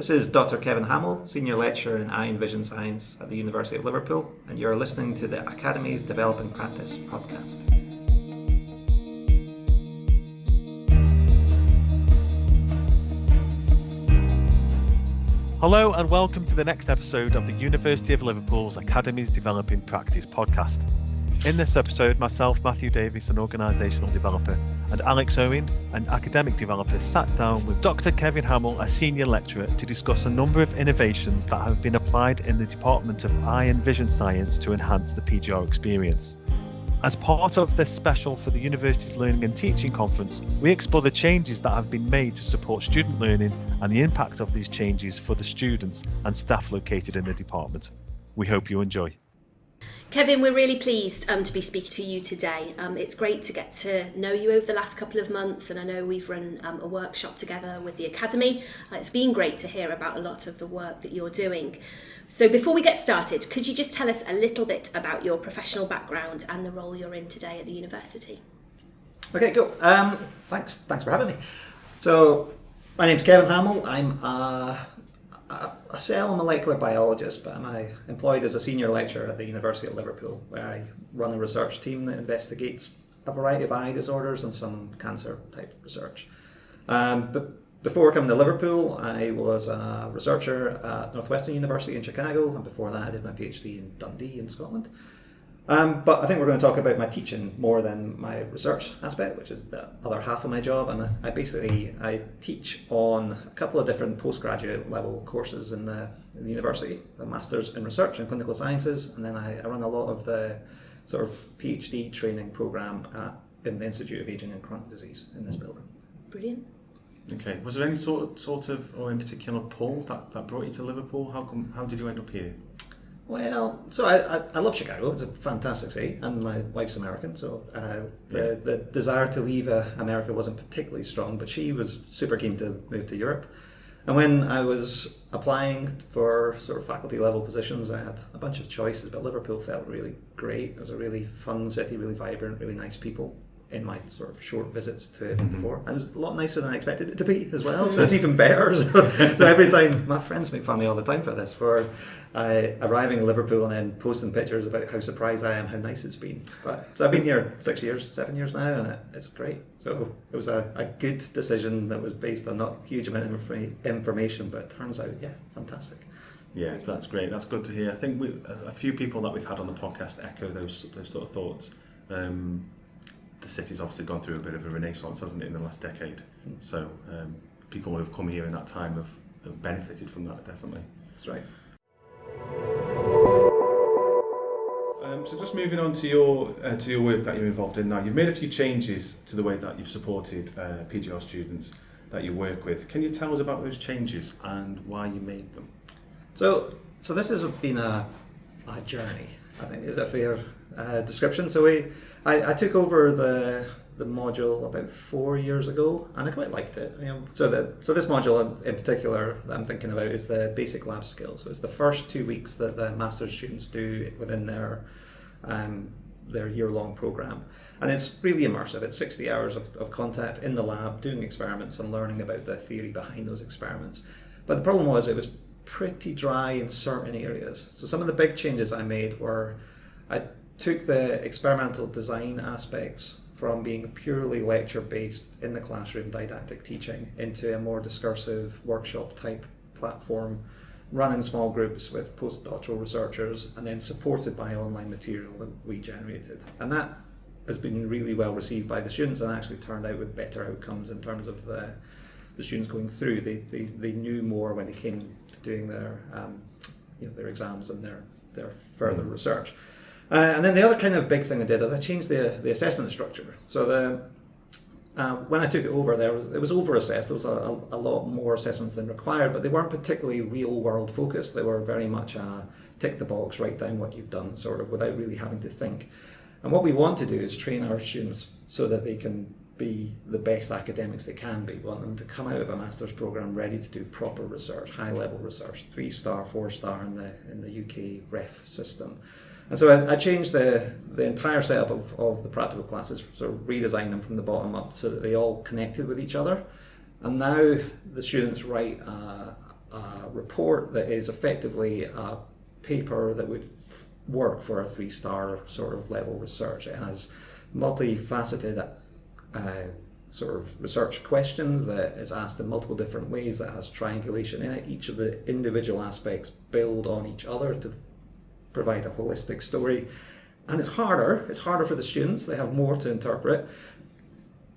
This is Dr Kevin Hamill, Senior Lecturer in Eye and Vision Science at the University of Liverpool, and you're listening to the Academy's Developing Practice podcast. Hello and welcome to the next episode of the University of Liverpool's Academy's Developing Practice podcast. In this episode, myself, Matthew Davies, an organisational developer, and Alex Owen, an academic developer, sat down with Dr Kevin Hamill, a senior lecturer, to discuss a number of innovations that have been applied in the Department of Eye and Vision Science to enhance the PGR experience. As part of this special for the University's Learning and Teaching Conference, we explore the changes that have been made to support student learning and the impact of these changes for the students and staff located in the department. We hope you enjoy. Kevin, we're really pleased to be speaking to you today. It's great to get to know you over the last couple of months, and I know we've run a workshop together with the Academy. It's been great to hear about a lot of the work that you're doing. So before we get started, could you just tell us a little bit about your professional background and the role you're in today at the university? Okay, cool. Thanks for having me. So, my name's Kevin Hamill. I'm a cell molecular biologist, but I'm employed as a senior lecturer at the University of Liverpool, where I run a research team that investigates a variety of eye disorders and some cancer type research. But before coming to Liverpool, I was a researcher at Northwestern University in Chicago, and before that I did my PhD in Dundee in Scotland. But I think we're going to talk about my teaching more than my research aspect, which is the other half of my job. And I teach on a couple of different postgraduate level courses in the university, the Masters in Research and Clinical Sciences, and then I run a lot of the sort of PhD training program in the Institute of Aging and Chronic Disease in this building. Brilliant. Okay, was there any sort of or in particular pull that brought you to Liverpool? How did you end up here? Well, so I love Chicago. It's a fantastic city, and my wife's American, so the desire to leave America wasn't particularly strong, but she was super keen to move to Europe. And when I was applying for sort of faculty level positions, I had a bunch of choices, but Liverpool felt really great. It was a really fun city, really vibrant, really nice people in my sort of short visits to it before. And it was a lot nicer than I expected it to be as well, so it's even better. So every time, my friends make fun of me all the time for this, for arriving in Liverpool and then posting pictures about how surprised I am how nice it's been. So I've been here 7 years now, and it's great. So it was a good decision that was based on not a huge amount of information, but it turns out, fantastic. Yeah, that's great. That's good to hear. I think a few people that we've had on the podcast echo those sort of thoughts. The city's obviously gone through a bit of a renaissance, hasn't it, in the last decade? So people who have come here in that time have benefited from that, definitely. That's right. So just moving on to your work that you're involved in now, you've made a few changes to the way that you've supported PGR students that you work with. Can you tell us about those changes and why you made them? So this has been a journey, I think, is a fair description. So I took over the module about 4 years ago, and I quite liked it. So this module in particular that I'm thinking about is the basic lab skills. So it's the first 2 weeks that the master's students do within their year-long program, and it's really immersive. It's 60 hours of contact in the lab, doing experiments and learning about the theory behind those experiments. But the problem was it was pretty dry in certain areas. So some of the big changes I made were I took the experimental design aspects from being purely lecture-based in the classroom didactic teaching into a more discursive workshop type platform, run in small groups with postdoctoral researchers, and then supported by online material that we generated. And that has been really well received by the students and actually turned out with better outcomes in terms of the students going through. They knew more when they came to doing their exams and their further research. And then the other kind of big thing I did is I changed the assessment structure. So when I took it over, it was over-assessed. There was a lot more assessments than required, but they weren't particularly real-world focused. They were very much tick the box, write down what you've done, sort of, without really having to think. And what we want to do is train our students so that they can be the best academics they can be. We want them to come out of a master's program ready to do proper research, high-level research, 3-star, 4-star in the UK REF system. And so I changed the entire setup of the practical classes, sort of redesigned them from the bottom up so that they all connected with each other. And now the students write a report that is effectively a paper that would work for a 3-star sort of level research. It has multifaceted sort of research questions that is asked in multiple different ways, that has triangulation in it. Each of the individual aspects build on each other to provide a holistic story. And it's harder for the students, they have more to interpret.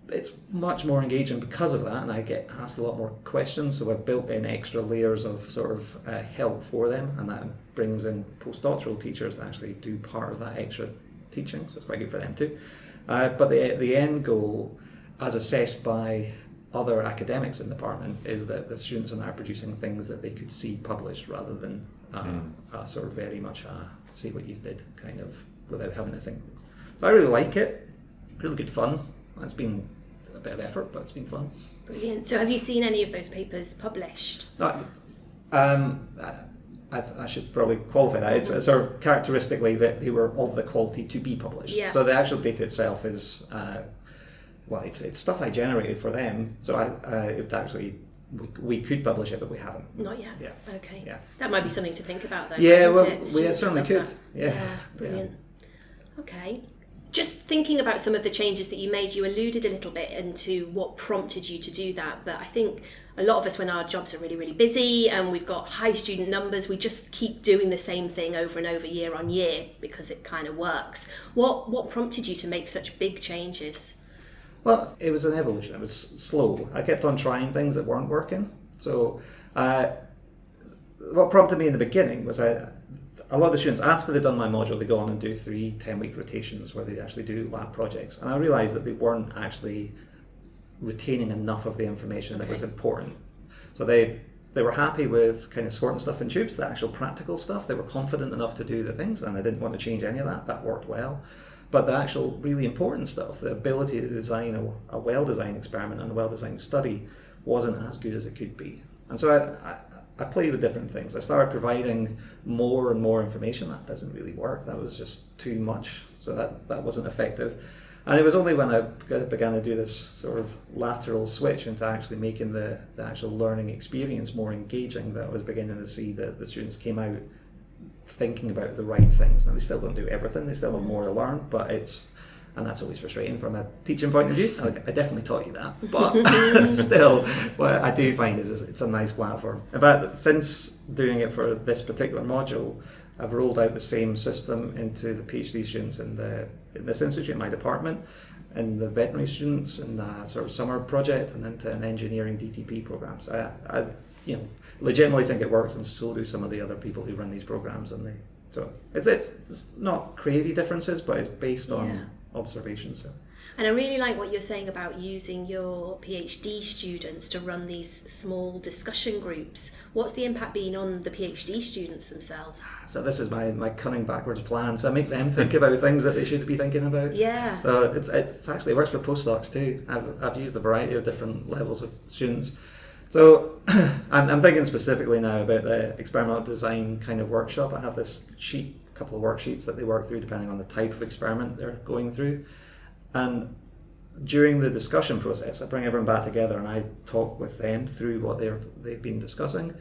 It's much more engaging because of that, and I get asked a lot more questions, so I've built in extra layers of sort of help for them, and that brings in postdoctoral teachers that actually do part of that extra teaching, so it's quite good for them too. But the end goal, as assessed by other academics in the department, is that the students are now producing things that they could see published rather than sort of very much see what you did kind of without having to think. So I really like it, really good fun. It's been a bit of effort, but it's been fun. Brilliant. So have you seen any of those papers published? I should probably qualify that. It's sort of characteristically that they were of the quality to be published. Yeah. So the actual data itself is, it's stuff I generated for them. So we could publish it, but we haven't. Not yet. Yeah. Okay. Yeah. That might be something to think about, though. Yeah, mightn't well, it? we Students certainly love could. that. Yeah. Brilliant. Okay. Just thinking about some of the changes that you made, you alluded a little bit into what prompted you to do that, but I think a lot of us, when our jobs are really, really busy and we've got high student numbers, we just keep doing the same thing over and over year on year because it kind of works. What prompted you to make such big changes? Well, it was an evolution. It was slow. I kept on trying things that weren't working. So what prompted me in the beginning was a lot of the students, after they've done my module, they go on and do 3 10-week rotations where they actually do lab projects. And I realised that they weren't actually retaining enough of the information that was important. So they were happy with kind of squirting stuff in tubes, the actual practical stuff. They were confident enough to do the things, and I didn't want to change any of that. That worked well. But the actual really important stuff, the ability to design a well-designed experiment and a well-designed study, wasn't as good as it could be. And so I played with different things. I started providing more and more information. That doesn't really work. That was just too much. So that wasn't effective. And it was only when I began to do this sort of lateral switch into actually making the actual learning experience more engaging that I was beginning to see that the students came out thinking about the right things. Now, they still don't do everything. They still have more to learn, but and that's always frustrating from a teaching point of view. I definitely taught you that, but still, what I do find is it's a nice platform. In fact, since doing it for this particular module, I've rolled out the same system into the PhD students in this institute, in my department, and the veterinary students in the sort of summer project, and into an engineering DTP program. So I legitimately think it works, and so do some of the other people who run these programs. So it's not crazy differences, but it's based on observations. So. And I really like what you're saying about using your PhD students to run these small discussion groups. What's the impact been on the PhD students themselves? So this is my cunning backwards plan. So I make them think about things that they should be thinking about. Yeah. So it's actually works for postdocs too. I've used a variety of different levels of students. So I'm thinking specifically now about the experimental design kind of workshop. I have this sheet, a couple of worksheets that they work through depending on the type of experiment they're going through. And during the discussion process, I bring everyone back together and I talk with them through what they've been discussing.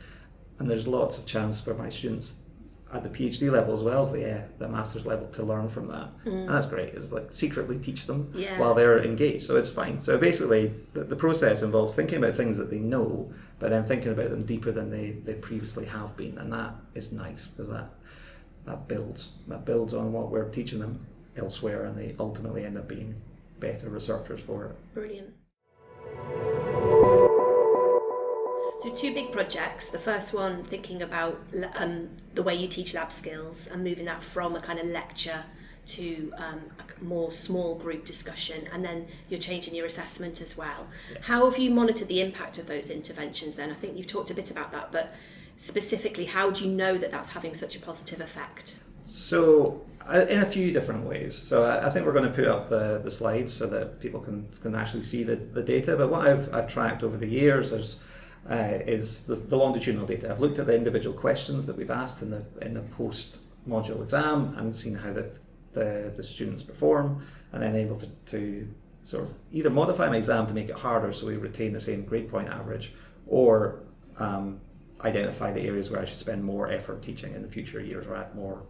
And there's lots of chance for my students at the PhD level as well as the master's level to learn from that. And that's great. It's like secretly teach them while they're engaged. So it's fine. So basically the process involves thinking about things that they know, but then thinking about them deeper than they previously have been. And that is nice because that builds on what we're teaching them elsewhere, and they ultimately end up being better researchers for it. Brilliant. So 2 big projects. The first one, thinking about the way you teach lab skills and moving that from a kind of lecture to a more small group discussion, and then you're changing your assessment as well. Yeah. How have you monitored the impact of those interventions then? I think you've talked a bit about that, but specifically, how do you know that that's having such a positive effect? So in a few different ways. So I think we're going to put up the slides so that people can actually see the data. But what I've tracked over the years is the longitudinal data. I've looked at the individual questions that we've asked in the post-module exam and seen how the students perform, and then able to sort of either modify my exam to make it harder so we retain the same grade point average, or identify the areas where I should spend more effort teaching in the future years, or add more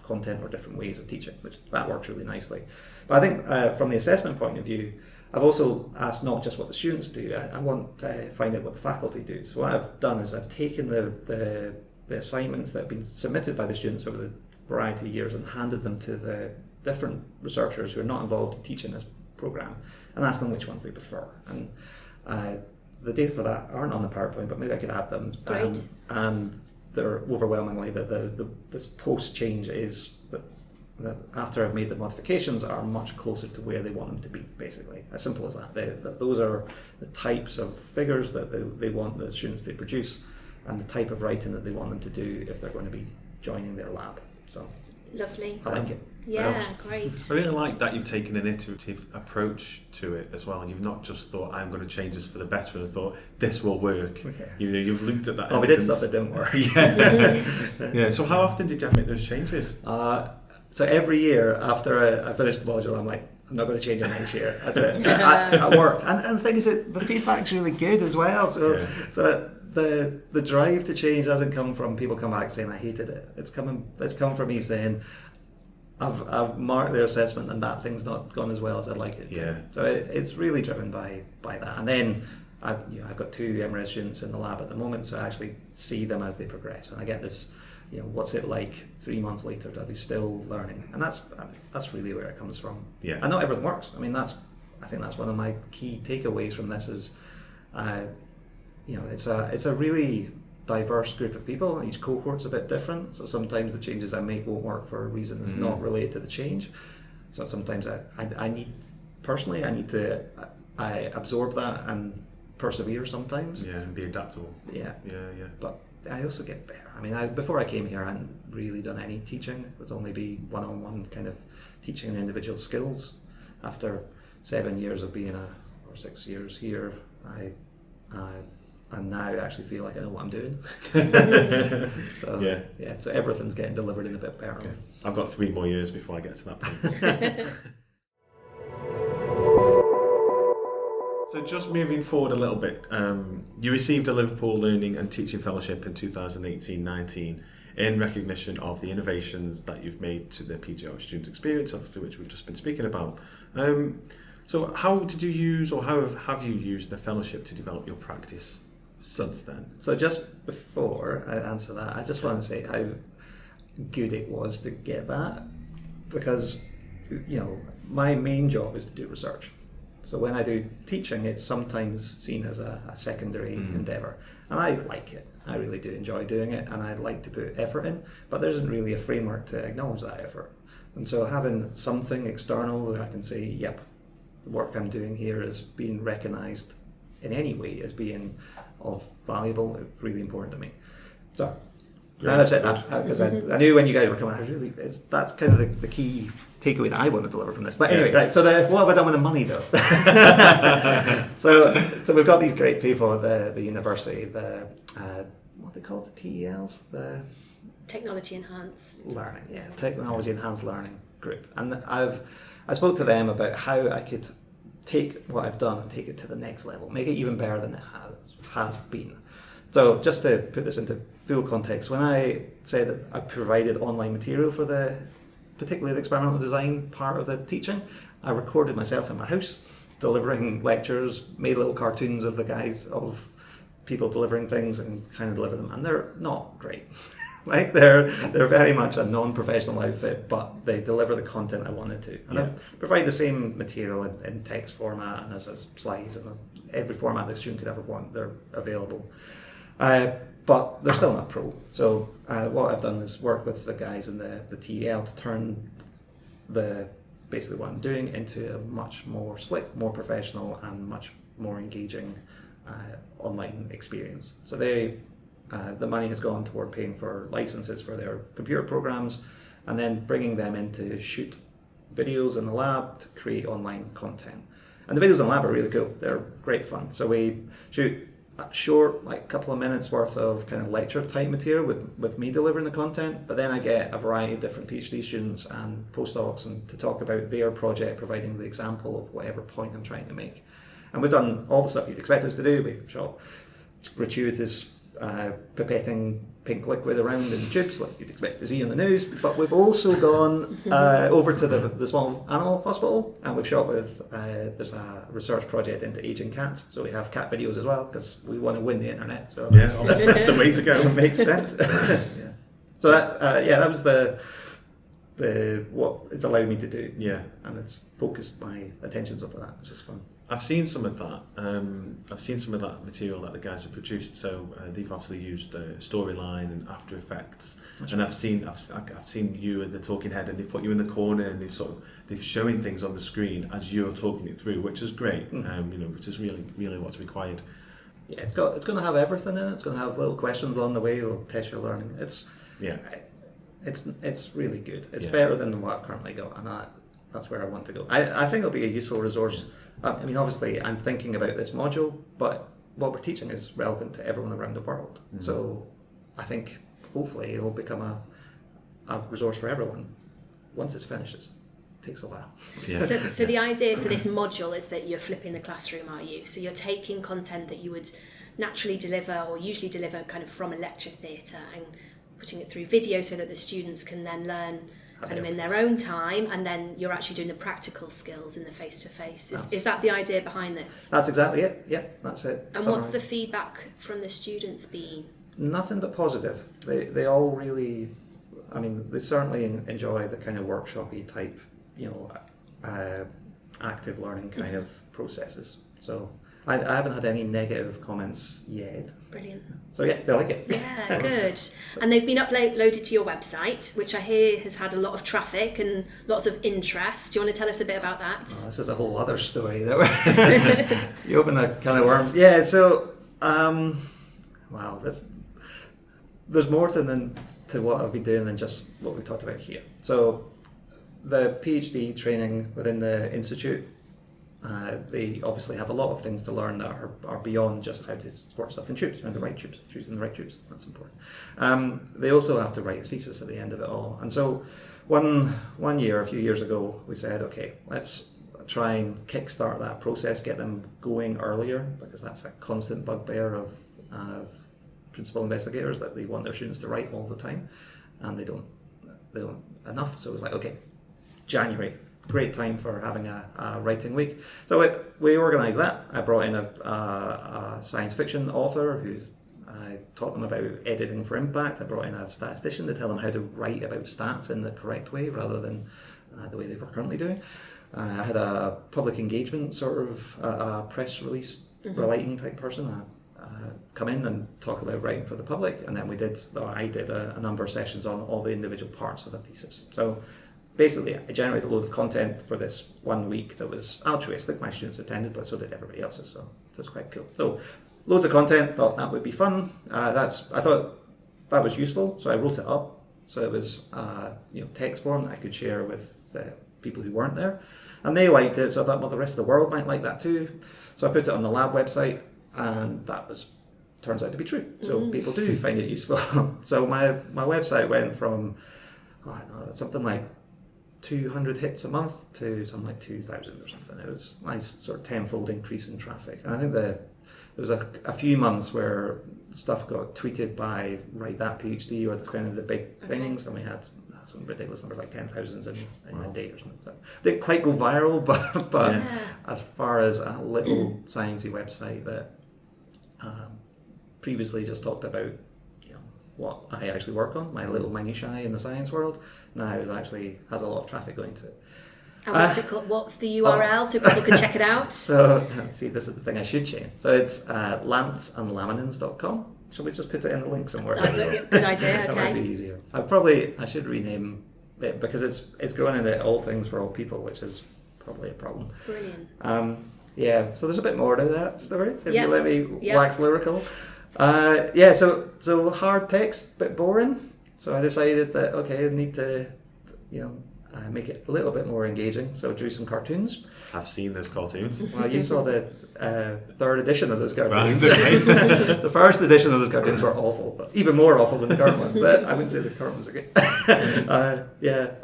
content or different ways of teaching, which that works really nicely. But I think from the assessment point of view, I've also asked not just what the students do, I want to find out what the faculty do. So what I've done is I've taken the assignments that have been submitted by the students over the variety of years and handed them to the different researchers who are not involved in teaching this programme, and asked them which ones they prefer. And the data for that aren't on the PowerPoint, but maybe I could add them. Great. And they're overwhelmingly that this post change is that after I've made the modifications are much closer to where they want them to be, basically. As simple as that. Those are the types of figures that they want the students to produce, and the type of writing that they want them to do if they're going to be joining their lab. So Lovely. I like it. Yeah, great. I really like that you've taken an iterative approach to it as well, and you've not just thought, I'm going to change this for the better, and thought this will work. Yeah. You've looked at that. Oh, we did stuff that didn't work. Yeah. So how often did you have to make those changes? So every year after I finished the module, I'm like, I'm not going to change it next year. That's it. I worked, and the thing is that the feedback's really good as well. So the drive to change doesn't come from people come back saying I hated it. It's come from me saying I've marked their assessment and that thing's not gone as well as I'd like it to. Yeah. So it's really driven by that. And then I've got 2 MRes students in the lab at the moment, so I actually see them as they progress, and I get this. What's it like 3 months later? Are they still learning? And that's really where it comes from. Yeah. And not everything works. I mean, I think that's one of my key takeaways from this is, it's a really diverse group of people. Each cohort's a bit different. So sometimes the changes I make won't work for a reason that's not related to the change. So sometimes I need to absorb that and persevere sometimes. Yeah, and be adaptable. Yeah. Yeah. But I also get better. I mean, before I came here, I hadn't really done any teaching. It would only be one-on-one kind of teaching in individual skills. After 7 years of being or 6 years here, I now actually feel like I know what I'm doing. So so everything's getting delivered in a bit better. Okay. I've got 3 more years before I get to that point. So just moving forward a little bit, you received a Liverpool Learning and Teaching Fellowship in 2018-19 in recognition of the innovations that you've made to the PGR student experience, obviously, which we've just been speaking about. So how did you use, or how have you used the fellowship to develop your practice since then? So just before I answer that, I just want to say how good it was to get that, because my main job is to do research. So when I do teaching, it's sometimes seen as a secondary endeavour. And I like it. I really do enjoy doing it, and I like to put effort in, but there isn't really a framework to acknowledge that effort. And so having something external where I can say, yep, the work I'm doing here is being recognised in any way as being of valuable, it's really important to me. So now I've said that, because I knew when you guys were coming, that's kind of the key takeaway that I want to deliver from this. But anyway, right, so what have I done with the money though? so we've got these great people at the university, what they call the TELs? The Technology Enhanced Learning, Technology Enhanced Learning group. And I spoke to them about how I could take what I've done and take it to the next level, make it even better than it has been. So just to put this into full context, when I said that I provided online material for particularly the experimental design part of the teaching, I recorded myself in my house delivering lectures, made little cartoons of the guys, of people delivering things, and kind of deliver them, and they're not great. Like they're very much a non-professional outfit, but they deliver the content I wanted to, and I provide the same material in text format and as slides, and every format the student could ever want, they're available. But they're still not pro. So what I've done is work with the guys in the TEL to turn basically what I'm doing into a much more slick, more professional, and much more engaging online experience. So the money has gone toward paying for licenses for their computer programs, and then bringing them in to shoot videos in the lab to create online content. And the videos in the lab are really cool. They're great fun. So we shoot short, like couple of minutes worth of kind of lecture type material with me delivering the content, but then I get a variety of different PhD students and postdocs and to talk about their project, providing the example of whatever point I'm trying to make. And we've done all the stuff you'd expect us to do. We've shot gratuitous pipetting pink liquid around in tubes like you'd expect to see on the news. But we've also gone over to the small animal hospital, and we've shot with, there's a research project into aging cats, so we have cat videos as well, because we want to win the internet. So that's the way to go. It makes sense. Yeah. So that was the what it's allowed me to do. Yeah. And it's focused my attentions onto that, which is fun. I've seen some of that. I've seen some of that material that the guys have produced. So they've obviously used Storyline and After Effects, and I've seen you at the talking head, and they've put you in the corner, and they've showing things on the screen as you're talking it through, which is great. Which is really what's required. Yeah, it's going to have everything in it. It's going to have little questions along the way. It'll test your learning. It's really good. It's better than what I've currently got, and that's where I want to go. I think it'll be a useful resource. I mean, obviously, I'm thinking about this module, but what we're teaching is relevant to everyone around the world. Mm-hmm. So I think, hopefully, it will become a resource for everyone. Once it's finished, it takes a while. Yeah. So the idea for this module is that you're flipping the classroom, are you? So you're taking content that you would naturally deliver or usually deliver kind of from a lecture theatre and putting it through video so that the students can then learn kind of in their own time, and then you're actually doing the practical skills in the face-to-face. Is that the idea behind this? That's exactly it. Yeah, that's it. And what's the feedback from the students been? Nothing but positive. They all really, I mean, they certainly enjoy the kind of workshop-y type, active learning kind of processes. So I haven't had any negative comments yet. Brilliant. So yeah, they like it. Yeah, good. And they've been uploaded to your website, which I hear has had a lot of traffic and lots of interest. Do you want to tell us a bit about that? Oh, this is a whole other story. You open a can of worms. Yeah, so, wow, there's more to what I've been doing than just what we talked about here. So the PhD training within the Institute, they obviously have a lot of things to learn that are beyond just how to squirt stuff in tubes, the right tubes, choosing the right tubes. That's important. They also have to write a thesis at the end of it all. And so one year, a few years ago, we said, okay, let's try and kickstart that process, get them going earlier, because that's a constant bugbear of principal investigators, that they want their students to write all the time, and they don't enough. So it was like, okay, January, great time for having a writing week. So we organised that. I brought in a science fiction author who I taught them about editing for impact. I brought in a statistician to tell them how to write about stats in the correct way rather than the way they were currently doing. I had a public engagement sort of a press release relating type person come in and talk about writing for the public, and then I did a number of sessions on all the individual parts of a thesis. So basically, I generated a load of content for this 1 week that was altruistic. My students attended, but so did everybody else's, so it was quite cool. So loads of content, thought that would be fun. I thought that was useful, so I wrote it up. So it was text form that I could share with the people who weren't there. And they liked it, so I thought, well, the rest of the world might like that too. So I put it on the lab website, and that turns out to be true. So people do find it useful. So my website went from something like 200 hits a month to something like 2,000 or something. It was a nice sort of tenfold increase in traffic. And I think there was a few months where stuff got tweeted by Write That PhD or the kind of the big things, and we had some ridiculous number like 10,000s in a day or something. So they didn't quite go viral, but as far as a little sciencey website that previously just talked about what I actually work on, my little minutiae in the science world, now it actually has a lot of traffic going to it. And what's it called? What's the URL so people can check it out? So, see, this is the thing I should change. So it's lamtsandlaminins.com. Shall we just put it in the link somewhere? That's a good idea, okay. That might be easier. I should rename it because it's growing into All Things for All People, which is probably a problem. Brilliant. So there's a bit more to that story, if you let me wax lyrical. So hard text, bit boring. So I decided that, okay, I need to, make it a little bit more engaging. So drew some cartoons. I've seen those cartoons. Well, you saw the third edition of those cartoons. Right, okay. The first edition of those cartoons were awful, but even more awful than the current ones. I wouldn't say the current ones are good.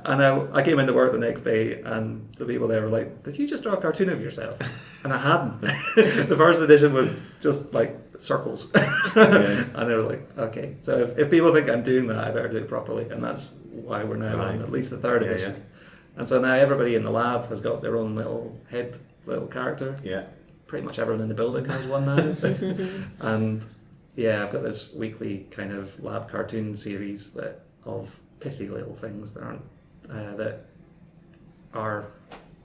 And I came into work the next day, and the people there were like, "Did you just draw a cartoon of yourself?" And I hadn't. The first edition was just like circles. And they were like, okay, so if people think I'm doing that, I better do it properly. And that's why we're now on at least the third edition. And so now everybody in the lab has got their own little character. Yeah. Pretty much everyone in the building has one now. And yeah, I've got this weekly kind of lab cartoon series of pithy little things that are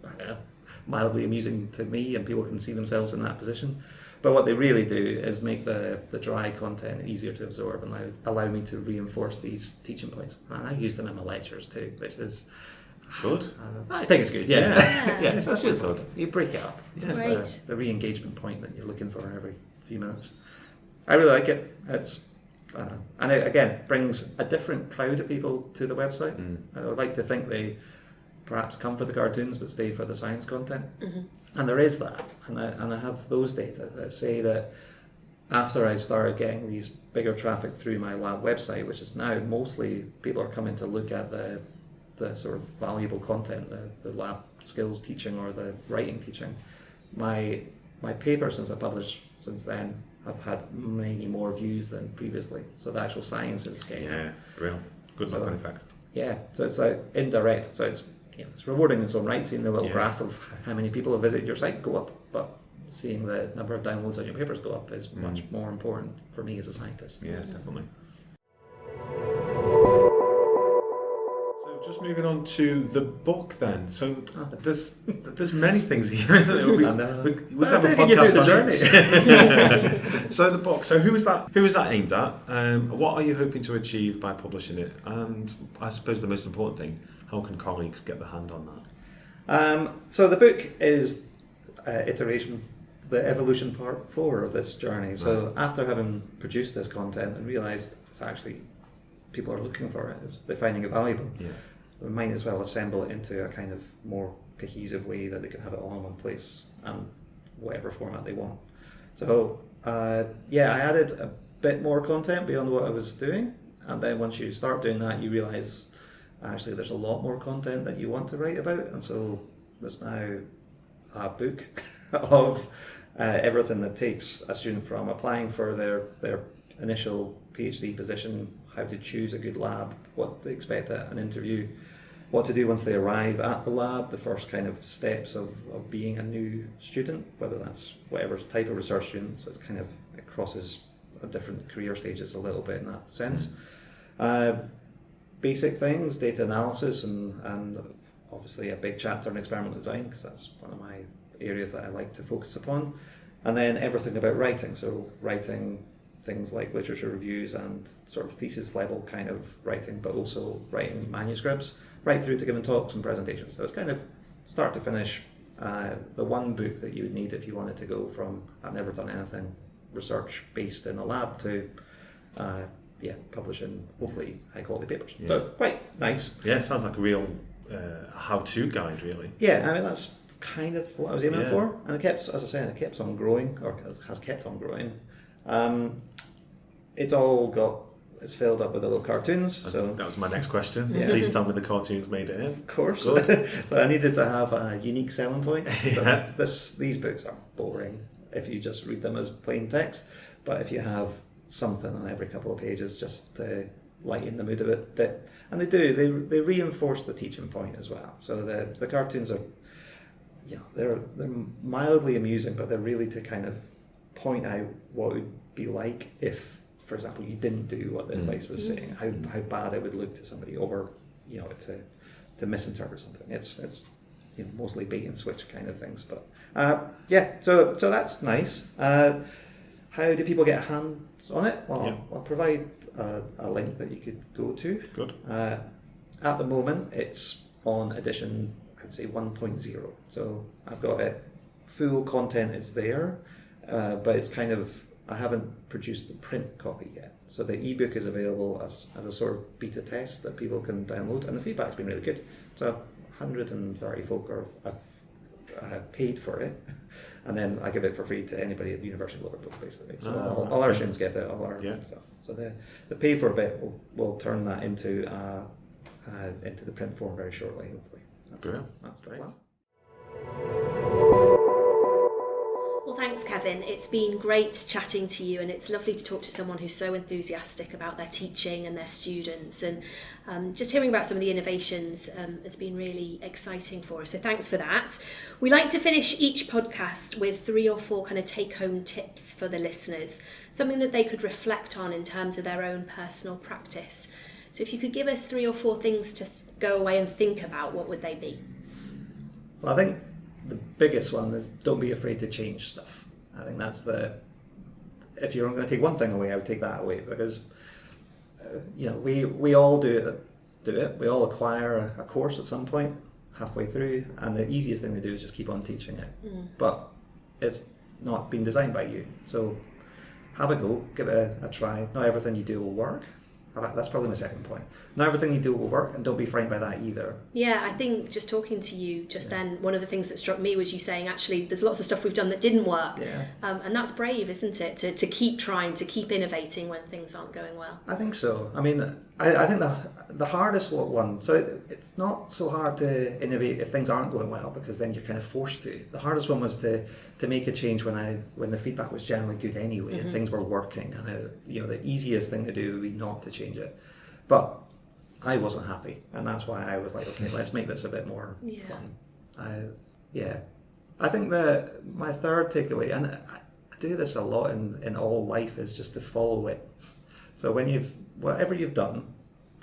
I don't know, mildly amusing to me, and people can see themselves in that position. But what they really do is make the dry content easier to absorb and allow me to reinforce these teaching points. And I use them in my lectures too, which is good. I think it's good. Yeah, Yes, that's good. You break it up. Yes. It's the re-engagement point that you're looking for every few minutes. I really like it. It's and it again brings a different crowd of people to the website. I would like to think they perhaps come for the cartoons but stay for the science content. And there is that, and I have those data that say that after I started getting these bigger traffic through my lab website, which is now mostly people are coming to look at the sort of valuable content, the lab skills teaching or the writing teaching, my papers since I published since then have had many more views than previously. So the actual science is getting brilliant. Good knock-on effect. Yeah, so it's like indirect. So it's it's rewarding in its own right, seeing the little graph of how many people have visited your site go up, but seeing the number of downloads on your papers go up is much more important for me as a scientist. Yeah, definitely. So just moving on to the book then. So there's many things here, isn't it? We have a podcast on it. So the book. So who is that aimed at? What are you hoping to achieve by publishing it? And I suppose the most important thing, how can colleagues get their hand on that? So the book is the evolution part 4 of this journey. So after having produced this content and realised it's actually people are looking for it, they're finding it valuable. We might as well assemble it into a kind of more cohesive way that they can have it all in one place and whatever format they want. So I added a bit more content beyond what I was doing, and then once you start doing that, you realise actually there's a lot more content that you want to write about, and so there's now a book of everything that takes a student from applying for their initial PhD position, how to choose a good lab, what they expect at an interview, what to do once they arrive at the lab, the first kind of steps of being a new student, whether that's whatever type of research student, so it crosses different career stages a little bit in that sense. Basic things, data analysis, and obviously a big chapter in experimental design, because that's one of my areas that I like to focus upon. And then everything about writing, so writing things like literature reviews and sort of thesis level kind of writing, but also writing manuscripts, right through to giving talks and presentations. So it's kind of start to finish the one book that you would need if you wanted to go from I've never done anything research based in a lab to publishing hopefully high quality papers. So it's quite nice. Yeah, it sounds like a real how-to guide, really. Yeah, I mean that's kind of what I was aiming for, and it kept on growing, or has kept on growing. It's filled up with the little cartoons. So that was my next question. Please tell me the cartoons made it in. Of course. So I needed to have a unique selling point. So these books are boring if you just read them as plain text, but if you have something on every couple of pages just to lighten the mood of it a bit, and they reinforce the teaching point as well. So the cartoons are they're mildly amusing, but they're really to kind of point out what it would be like if, for example, you didn't do what the advice was saying, how bad it would look to somebody, or to misinterpret something. It's mostly bait and switch kind of things, but so that's nice. How do people get hands on it? Well, I'll provide a link that you could go to. Good. At the moment, it's on edition, I would say 1.0. So I've got it. Full content is there, but it's kind of, I haven't produced the print copy yet. So the ebook is available as a sort of beta test that people can download, and the feedback's been really good. So 130 folk have paid for it, and then I give it for free to anybody at the University of Liverpool, basically. So all our students get it, all our stuff. So the pay for bit will turn that into the print form very shortly, hopefully. That's the plan. Well, thanks, Kevin. It's been great chatting to you, and it's lovely to talk to someone who's so enthusiastic about their teaching and their students. And just hearing about some of the innovations has been really exciting for us. So thanks for that. We like to finish each podcast with 3 or 4 kind of take-home tips for the listeners, something that they could reflect on in terms of their own personal practice. So if you could give us 3 or 4 things to go away and think about, what would they be? Well, I think the biggest one is don't be afraid to change stuff. I think that's if you're going to take one thing away, I would take that away, because we all do it. We all acquire a course at some point halfway through, and the easiest thing to do is just keep on teaching it. But it's not been designed by you, so have a go, give it a try. Not everything you do will work. That's probably my second point. Not everything you do will work, and don't be frightened by that either. Yeah, I think just talking to you just then, one of the things that struck me was you saying, actually, there's lots of stuff we've done that didn't work. Yeah. And that's brave, isn't it? To keep trying, to keep innovating when things aren't going well. I think so. I mean, I think the hardest one, so it's not so hard to innovate if things aren't going well, because then you're kind of forced to. The hardest one was to make a change when the feedback was generally good anyway, and things were working. And the easiest thing to do would be not to change it. But I wasn't happy, and that's why I was like, okay, let's make this a bit more fun. I think my third takeaway, and I do this a lot in all life, is just to follow it. So whatever you've done,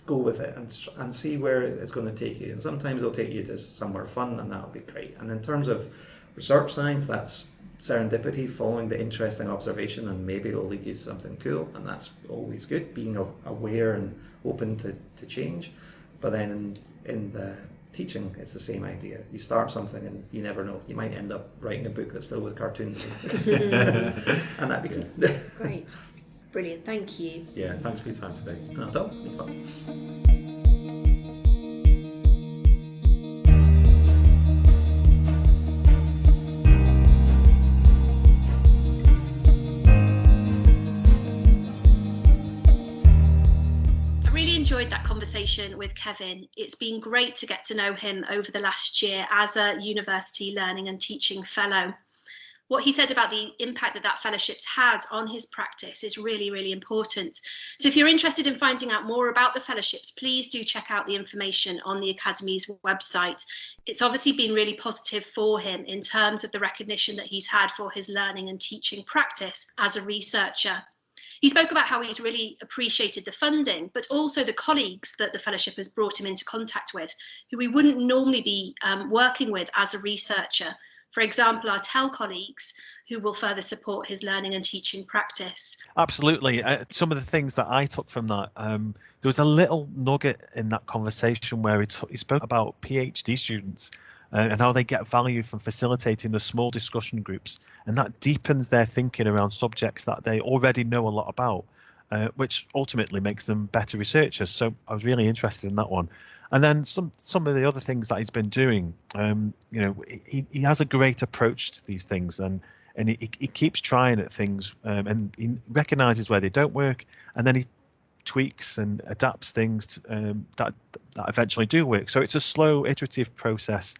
go with it and see where it's going to take you. And sometimes it'll take you to somewhere fun, and that'll be great. And in terms of research science, that's serendipity, following the interesting observation, and maybe it'll lead you to something cool, and that's always good, being aware and open to change. But then in the teaching, it's the same idea. You start something and you never know, you might end up writing a book that's filled with cartoons and that'd be good. Great. Brilliant, thank you. Yeah, thanks for your time today. Not at all. It's been fun. Enjoyed that conversation with Kevin. It's been great to get to know him over the last year as a University Learning and Teaching Fellow. What he said about the impact that fellowship's had on his practice is really, really important. So if you're interested in finding out more about the fellowships, please do check out the information on the Academy's website. It's obviously been really positive for him in terms of the recognition that he's had for his learning and teaching practice as a researcher. He spoke about how he's really appreciated the funding, but also the colleagues that the fellowship has brought him into contact with, who he wouldn't normally be working with as a researcher. For example, our TEL colleagues, who will further support his learning and teaching practice. Absolutely. Some of the things that I took from that, there was a little nugget in that conversation where he spoke about PhD students and how they get value from facilitating the small discussion groups, and that deepens their thinking around subjects that they already know a lot about, which ultimately makes them better researchers. So I was really interested in that one. And then some of the other things that he's been doing, he has a great approach to these things, and he keeps trying at things, and he recognises where they don't work, and then he tweaks and adapts things that eventually do work. So it's a slow, iterative process,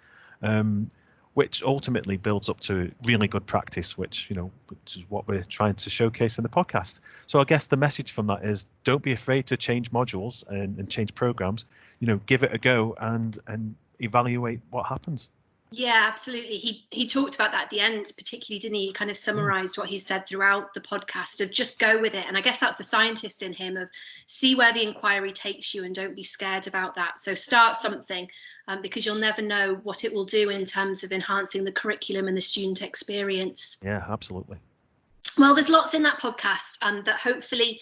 which ultimately builds up to really good practice, which is what we're trying to showcase in the podcast. So I guess the message from that is, don't be afraid to change modules and change programs. Give it a go and evaluate what happens. Yeah, absolutely. He talked about that at the end, particularly, didn't he? He kind of summarised what he said throughout the podcast of just go with it. And I guess that's the scientist in him, of see where the inquiry takes you and don't be scared about that. So start something, because you'll never know what it will do in terms of enhancing the curriculum and the student experience. Yeah, absolutely. Well, there's lots in that podcast that hopefully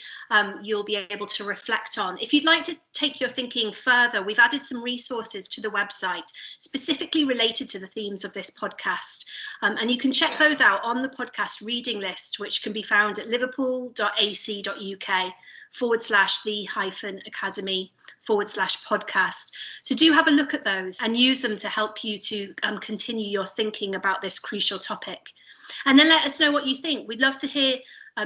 you'll be able to reflect on. If you'd like to take your thinking further, we've added some resources to the website specifically related to the themes of this podcast. And you can check those out on the podcast reading list, which can be found at liverpool.ac.uk/the-academy/podcast. So do have a look at those and use them to help you to continue your thinking about this crucial topic. And then let us know what you think. We'd love to hear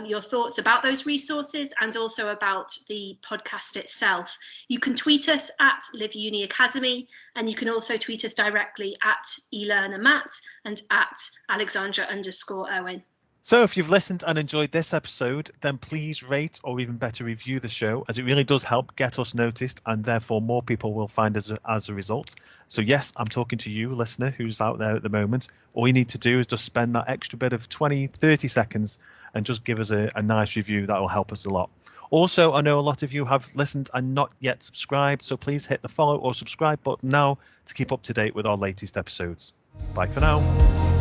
your thoughts about those resources and also about the podcast itself. You can tweet us at LiveUniAcademy, and you can also tweet us directly at eLearnerMatt and at Alexandra_Owen. So if you've listened and enjoyed this episode, then please rate or even better review the show, as it really does help get us noticed and therefore more people will find us as a result. So yes, I'm talking to you, listener, who's out there at the moment. All you need to do is just spend that extra bit of 20, 30 seconds and just give us a nice review. That will help us a lot. Also, I know a lot of you have listened and not yet subscribed, so please hit the follow or subscribe button now to keep up to date with our latest episodes. Bye for now.